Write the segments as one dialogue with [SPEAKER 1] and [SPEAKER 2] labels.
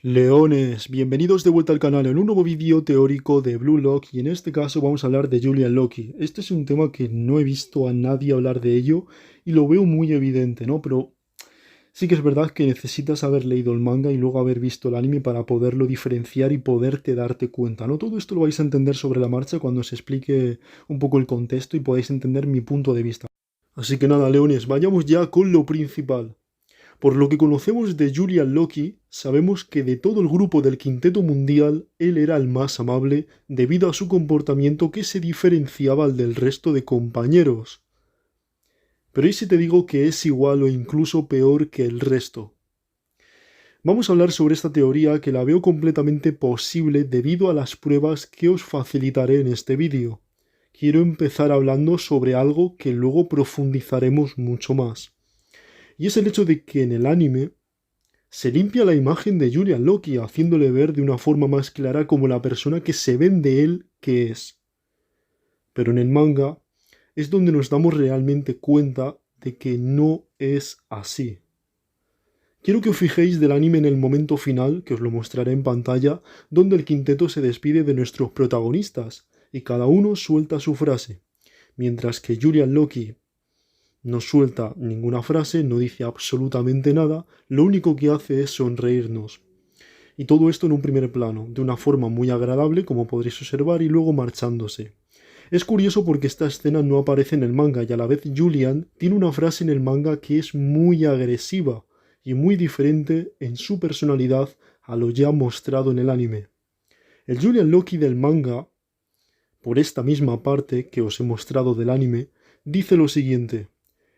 [SPEAKER 1] Leones, bienvenidos de vuelta al canal en un nuevo vídeo teórico de Blue Lock y en este caso vamos a hablar de Julian Loki. Este es un tema que no he visto a nadie hablar de ello y lo veo muy evidente, ¿no? Pero sí que es verdad que necesitas haber leído el manga y luego haber visto el anime para poderlo diferenciar y poderte darte cuenta, ¿no? Todo esto lo vais a entender sobre la marcha cuando os explique un poco el contexto y podáis entender mi punto de vista. Así que nada, leones, vayamos ya con lo principal. Por lo que conocemos de Julian Loki, sabemos que de todo el grupo del Quinteto Mundial, él era el más amable debido a su comportamiento que se diferenciaba al del resto de compañeros. Pero ¿y si te digo que es igual o incluso peor que el resto? Vamos a hablar sobre esta teoría que la veo completamente posible debido a las pruebas que os facilitaré en este vídeo. Quiero empezar hablando sobre algo que luego profundizaremos mucho más. Y es el hecho de que en el anime se limpia la imagen de Julian Loki, haciéndole ver de una forma más clara como la persona que se vende él que es. Pero en el manga es donde nos damos realmente cuenta de que no es así. Quiero que os fijéis del anime en el momento final, que os lo mostraré en pantalla, donde el quinteto se despide de nuestros protagonistas, y cada uno suelta su frase, mientras que Julian Loki no suelta ninguna frase, no dice absolutamente nada, lo único que hace es sonreírnos. Y todo esto en un primer plano, de una forma muy agradable, como podréis observar, y luego marchándose. Es curioso porque esta escena no aparece en el manga y a la vez Julian tiene una frase en el manga que es muy agresiva y muy diferente en su personalidad a lo ya mostrado en el anime. El Julian Loki del manga, por esta misma parte que os he mostrado del anime, dice lo siguiente: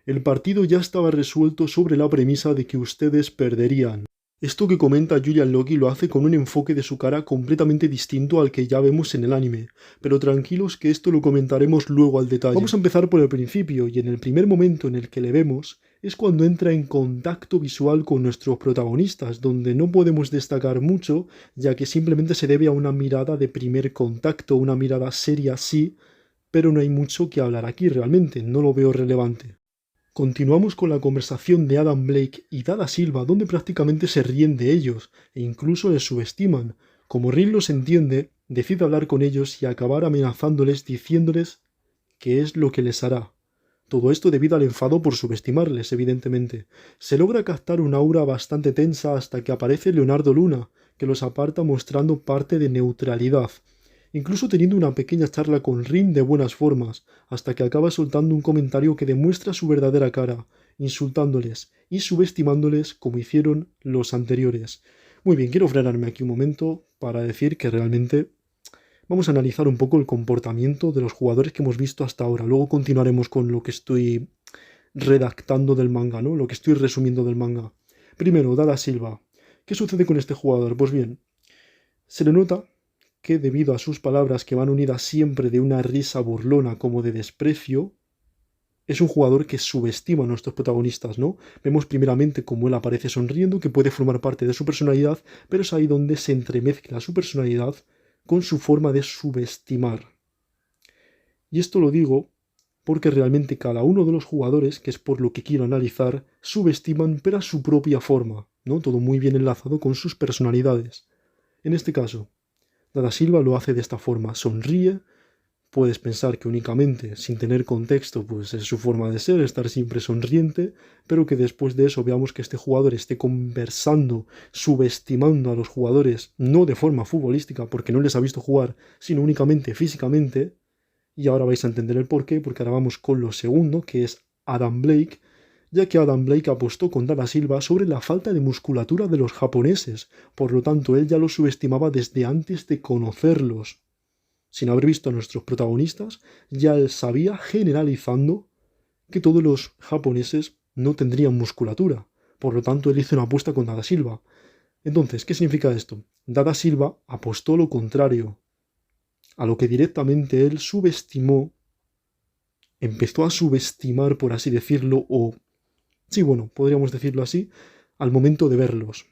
[SPEAKER 1] el partido ya estaba resuelto sobre la premisa de que ustedes perderían. Esto que comenta Julian Loki lo hace con un enfoque de su cara completamente distinto al que ya vemos en el anime, pero tranquilos que esto lo comentaremos luego al detalle. Vamos a empezar por el principio, y en el primer momento en el que le vemos es cuando entra en contacto visual con nuestros protagonistas, donde no podemos destacar mucho, ya que simplemente se debe a una mirada de primer contacto, una mirada seria sí, pero no hay mucho que hablar aquí realmente, no lo veo relevante. Continuamos con la conversación de Adam Blake y Dada Silva, donde prácticamente se ríen de ellos e incluso les subestiman. Como Rin los entiende, decide hablar con ellos y acabar amenazándoles diciéndoles qué es lo que les hará. Todo esto debido al enfado por subestimarles, evidentemente. Se logra captar una aura bastante tensa hasta que aparece Leonardo Luna, que los aparta mostrando parte de neutralidad, incluso teniendo una pequeña charla con Rin de buenas formas, hasta que acaba soltando un comentario que demuestra su verdadera cara, insultándoles y subestimándoles como hicieron los anteriores. Muy bien, quiero frenarme aquí un momento para decir que realmente vamos a analizar un poco el comportamiento de los jugadores que hemos visto hasta ahora. Luego continuaremos con lo que estoy redactando del manga, ¿no? Lo que estoy resumiendo del manga. Primero, Dada Silva. ¿Qué sucede con este jugador? Pues bien, se le nota que debido a sus palabras que van unidas siempre de una risa burlona como de desprecio, es un jugador que subestima a nuestros protagonistas, ¿no? Vemos primeramente cómo él aparece sonriendo, que puede formar parte de su personalidad, pero es ahí donde se entremezcla su personalidad con su forma de subestimar. Y esto lo digo porque realmente cada uno de los jugadores, que es por lo que quiero analizar, subestiman pero a su propia forma, ¿no? Todo muy bien enlazado con sus personalidades. En este caso, Dada Silva lo hace de esta forma, sonríe. Puedes pensar que únicamente, sin tener contexto, pues es su forma de ser, estar siempre sonriente, pero que después de eso veamos que este jugador esté conversando, subestimando a los jugadores, no de forma futbolística, porque no les ha visto jugar, sino únicamente físicamente. Y ahora vais a entender el porqué, porque ahora vamos con lo segundo, que es Adam Blake, ya que Adam Blake apostó con Dada Silva sobre la falta de musculatura de los japoneses, por lo tanto él ya los subestimaba desde antes de conocerlos. Sin haber visto a nuestros protagonistas, ya él sabía, generalizando, que todos los japoneses no tendrían musculatura. Por lo tanto, él hizo una apuesta con Dada Silva. Entonces, ¿qué significa esto? Dada Silva apostó lo contrario, a lo que directamente él subestimó, empezó a subestimar, por así decirlo, o... sí, bueno, podríamos decirlo así, al momento de verlos.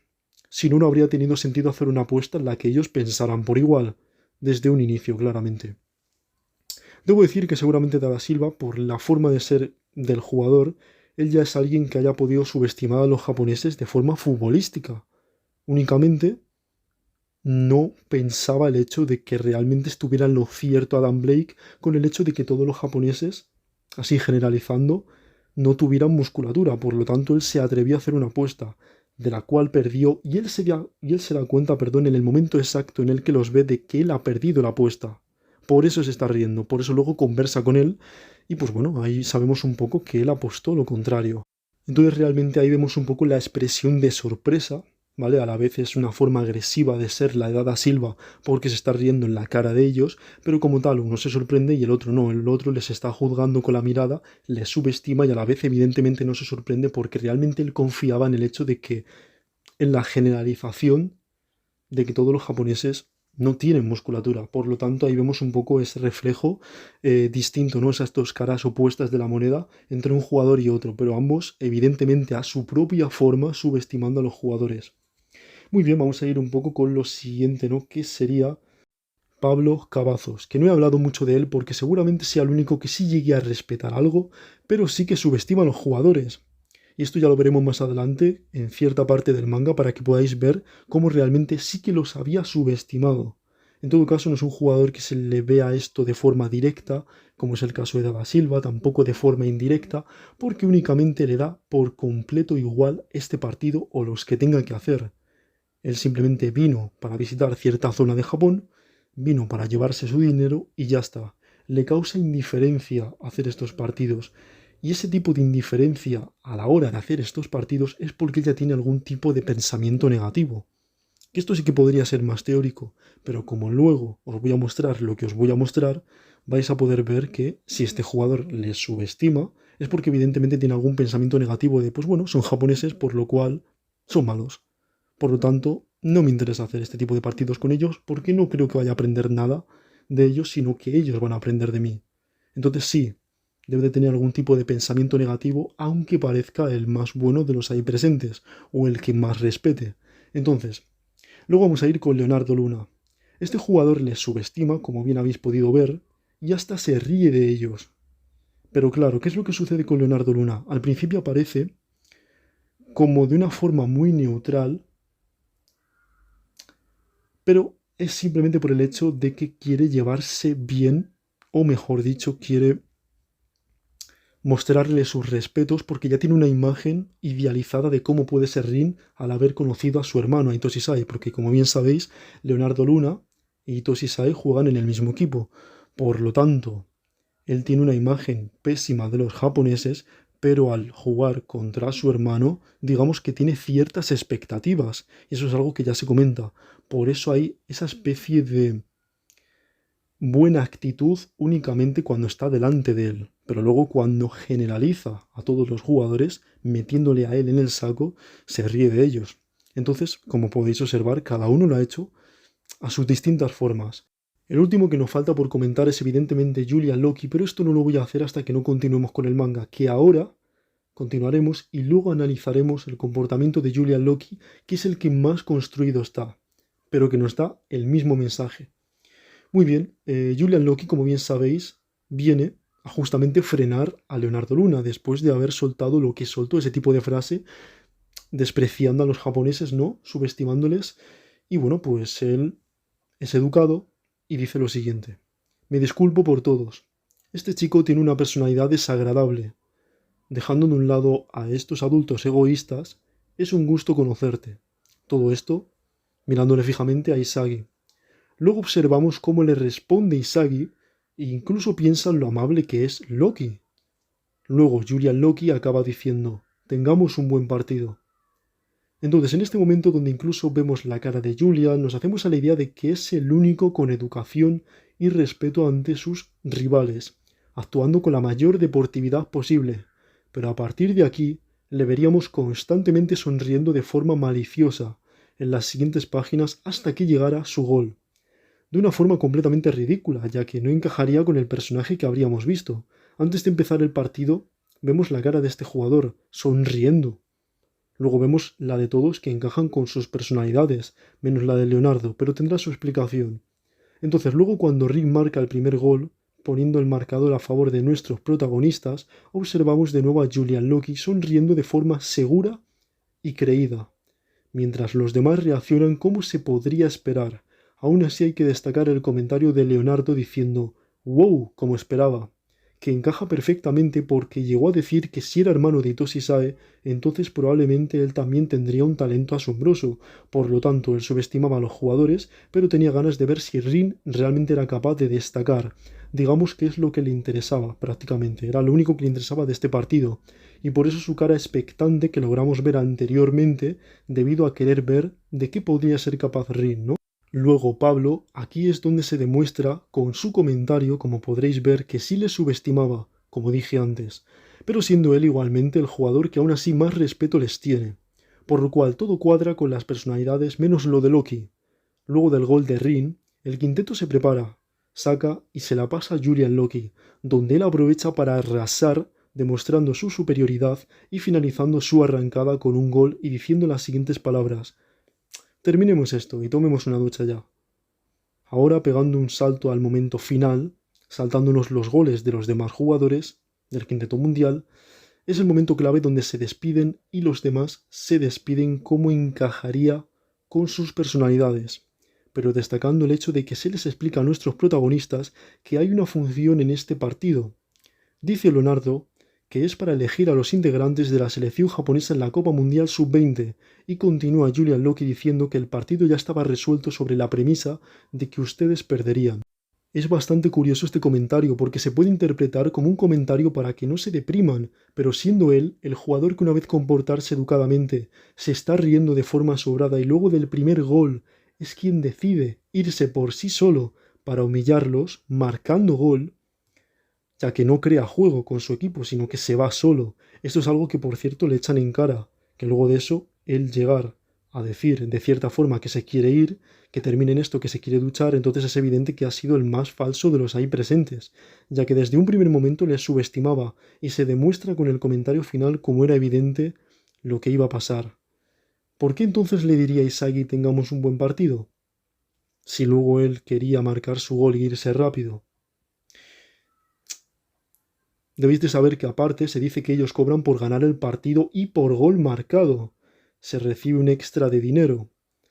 [SPEAKER 1] Si no, no habría tenido sentido hacer una apuesta en la que ellos pensaran por igual, desde un inicio, claramente. Debo decir que seguramente Dada Silva, por la forma de ser del jugador, él ya es alguien que haya podido subestimar a los japoneses de forma futbolística. Únicamente no pensaba el hecho de que realmente estuviera en lo cierto Adam Blake con el hecho de que todos los japoneses, así generalizando, no tuvieran musculatura. Por lo tanto, él se atrevió a hacer una apuesta de la cual perdió y él se da cuenta, perdón, en el momento exacto en el que los ve de que él ha perdido la apuesta. Por eso se está riendo, por eso luego conversa con él y pues bueno, ahí sabemos un poco que él apostó lo contrario. Entonces realmente ahí vemos un poco la expresión de sorpresa, ¿vale? A la vez es una forma agresiva de ser la edad da Silva porque se está riendo en la cara de ellos, pero como tal uno se sorprende y el otro no, el otro les está juzgando con la mirada, les subestima y a la vez evidentemente no se sorprende porque realmente él confiaba en el hecho de que en la generalización de que todos los japoneses no tienen musculatura. Por lo tanto, ahí vemos un poco ese reflejo distinto, ¿no? Esas dos caras opuestas de la moneda entre un jugador y otro, pero ambos, evidentemente, a su propia forma, subestimando a los jugadores. Muy bien, vamos a ir un poco con lo siguiente, ¿no? Que sería Pablo Cavazos, que no he hablado mucho de él porque seguramente sea el único que sí llegue a respetar algo, pero sí que subestima a los jugadores. Y esto ya lo veremos más adelante en cierta parte del manga para que podáis ver cómo realmente sí que los había subestimado. En todo caso, no es un jugador que se le vea esto de forma directa, como es el caso de Dada Silva, tampoco de forma indirecta, porque únicamente le da por completo igual este partido o los que tenga que hacer. Él simplemente vino para visitar cierta zona de Japón, vino para llevarse su dinero y ya está. Le causa indiferencia hacer estos partidos. Y ese tipo de indiferencia a la hora de hacer estos partidos es porque ella tiene algún tipo de pensamiento negativo. Que esto sí que podría ser más teórico, pero como luego os voy a mostrar lo que os voy a mostrar, vais a poder ver que si este jugador les subestima, es porque evidentemente tiene algún pensamiento negativo de, pues bueno, son japoneses, por lo cual son malos. Por lo tanto, no me interesa hacer este tipo de partidos con ellos porque no creo que vaya a aprender nada de ellos, sino que ellos van a aprender de mí. Entonces sí, debe de tener algún tipo de pensamiento negativo, aunque parezca el más bueno de los ahí presentes, o el que más respete. Entonces, luego vamos a ir con Leonardo Luna. Este jugador les subestima, como bien habéis podido ver, y hasta se ríe de ellos. Pero claro, ¿qué es lo que sucede con Leonardo Luna? Al principio aparece como de una forma muy neutral, pero es simplemente por el hecho de que quiere llevarse bien, o mejor dicho, quiere mostrarle sus respetos porque ya tiene una imagen idealizada de cómo puede ser Rin al haber conocido a su hermano, a Hitoshi Sai, porque como bien sabéis, Leonardo Luna y Hitoshi Sai juegan en el mismo equipo. Por lo tanto, él tiene una imagen pésima de los japoneses, pero al jugar contra su hermano, digamos que tiene ciertas expectativas, y eso es algo que ya se comenta. Por eso hay esa especie de buena actitud únicamente cuando está delante de él, pero luego cuando generaliza a todos los jugadores, metiéndole a él en el saco, se ríe de ellos. Entonces, como podéis observar, cada uno lo ha hecho a sus distintas formas. El último que nos falta por comentar es evidentemente Julian Loki, pero esto no lo voy a hacer hasta que no continuemos con el manga, que ahora continuaremos y luego analizaremos el comportamiento de Julian Loki, que es el que más construido está, pero que nos da el mismo mensaje. Muy bien, Julian Loki, como bien sabéis, viene a justamente frenar a Leonardo Luna después de haber soltado lo que soltó, ese tipo de frase, despreciando a los japoneses, ¿no? Subestimándoles. Y bueno, pues él es educado y dice lo siguiente. Me disculpo por todos. Este chico tiene una personalidad desagradable. Dejando de un lado a estos adultos egoístas, es un gusto conocerte. Todo esto mirándole fijamente a Isagi. Luego observamos cómo le responde Isagi e incluso piensa en lo amable que es Loki. Luego Julian Loki acaba diciendo, tengamos un buen partido. Entonces, en este momento donde incluso vemos la cara de Julian, nos hacemos a la idea de que es el único con educación y respeto ante sus rivales, actuando con la mayor deportividad posible. Pero a partir de aquí, le veríamos constantemente sonriendo de forma maliciosa en las siguientes páginas hasta que llegara su gol. De una forma completamente ridícula, ya que no encajaría con el personaje que habríamos visto. Antes de empezar el partido, vemos la cara de este jugador, sonriendo. Luego vemos la de todos que encajan con sus personalidades, menos la de Leonardo, pero tendrá su explicación. Entonces, luego cuando Rick marca el primer gol, poniendo el marcador a favor de nuestros protagonistas, observamos de nuevo a Julian Loki sonriendo de forma segura y creída. mientras los demás reaccionan como se podría esperar. Aún así hay que destacar el comentario de Leonardo diciendo «wow», como esperaba, que encaja perfectamente porque llegó a decir que si era hermano de Itoshi Sae, entonces probablemente él también tendría un talento asombroso. Por lo tanto, él subestimaba a los jugadores, pero tenía ganas de ver si Rin realmente era capaz de destacar. Digamos que es lo que le interesaba prácticamente, era lo único que le interesaba de este partido, y por eso su cara expectante que logramos ver anteriormente, debido a querer ver de qué podría ser capaz Rin, ¿no? Luego Pablo, aquí es donde se demuestra con su comentario, como podréis ver, que sí le subestimaba, como dije antes, pero siendo él igualmente el jugador que aún así más respeto les tiene, por lo cual todo cuadra con las personalidades menos lo de Loki. Luego del gol de Rin, el quinteto se prepara, saca y se la pasa a Julian Loki, donde él aprovecha para arrasar, demostrando su superioridad y finalizando su arrancada con un gol y diciendo las siguientes palabras: terminemos esto y tomemos una ducha ya. Ahora pegando un salto al momento final, saltándonos los goles de los demás jugadores del quinteto mundial, es el momento clave donde se despiden y los demás se despiden como encajaría con sus personalidades, pero destacando el hecho de que se les explica a nuestros protagonistas que hay una función en este partido. Dice Leonardo que es para elegir a los integrantes de la selección japonesa en la Copa Mundial Sub-20, y continúa Julian Loki diciendo que el partido ya estaba resuelto sobre la premisa de que ustedes perderían. Es bastante curioso este comentario porque se puede interpretar como un comentario para que no se depriman, pero siendo él el jugador que una vez comportarse educadamente se está riendo de forma sobrada y luego del primer gol es quien decide irse por sí solo para humillarlos, marcando gol, ya que no crea juego con su equipo, sino que se va solo. Esto es algo que por cierto le echan en cara, que luego de eso, él llegar a decir de cierta forma que se quiere ir, que termine en esto, que se quiere duchar, entonces es evidente que ha sido el más falso de los ahí presentes, ya que desde un primer momento le subestimaba, y se demuestra con el comentario final como era evidente lo que iba a pasar. ¿Por qué entonces le diría a Isagi tengamos un buen partido? Si luego él quería marcar su gol e irse rápido. Debéis de saber que aparte se dice que ellos cobran por ganar el partido y por gol marcado. Se recibe un extra de dinero.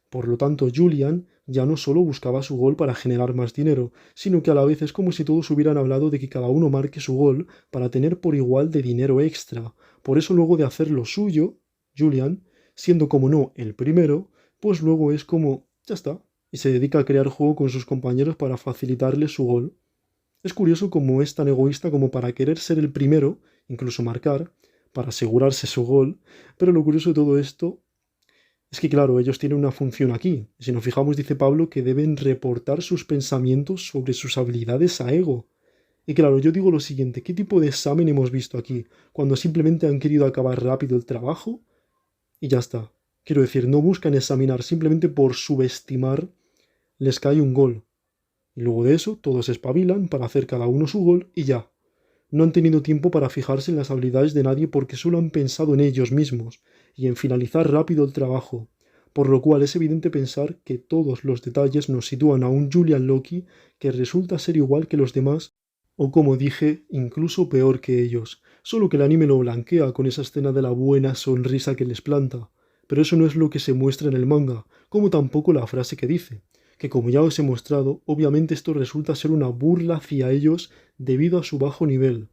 [SPEAKER 1] Por lo tanto, Julian ya no solo buscaba su gol para generar más dinero, sino que a la vez es como si todos hubieran hablado de que cada uno marque su gol para tener por igual de dinero extra. Por eso luego de hacer lo suyo, Julian, siendo como no el primero, pues luego es como, ya está, y se dedica a crear juego con sus compañeros para facilitarle su gol. Es curioso cómo es tan egoísta como para querer ser el primero, incluso marcar, para asegurarse su gol, pero lo curioso de todo esto es que, claro, ellos tienen una función aquí. Si nos fijamos, dice Pablo que deben reportar sus pensamientos sobre sus habilidades a Ego. Y claro, yo digo lo siguiente, ¿qué tipo de examen hemos visto aquí? Cuando simplemente han querido acabar rápido el trabajo y ya está. Quiero decir, no buscan examinar, simplemente por subestimar les cae un gol. Y luego de eso, todos se espabilan para hacer cada uno su gol y ya. No han tenido tiempo para fijarse en las habilidades de nadie porque solo han pensado en ellos mismos y en finalizar rápido el trabajo, por lo cual es evidente pensar que todos los detalles nos sitúan a un Julian Loki que resulta ser igual que los demás, o como dije, incluso peor que ellos, solo que el anime lo blanquea con esa escena de la buena sonrisa que les planta. Pero eso no es lo que se muestra en el manga, como tampoco la frase que dice, que como ya os he mostrado, obviamente esto resulta ser una burla hacia ellos debido a su bajo nivel.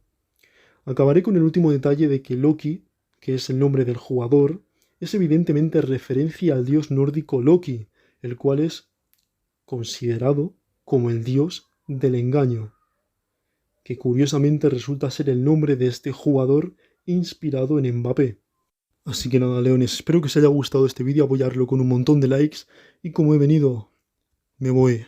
[SPEAKER 1] Acabaré con el último detalle de que Loki, que es el nombre del jugador, es evidentemente referencia al dios nórdico Loki, el cual es considerado como el dios del engaño, que curiosamente resulta ser el nombre de este jugador inspirado en Mbappé. Así que nada, leones, espero que os haya gustado este vídeo, apoyarlo con un montón de likes, y como he venido, me voy.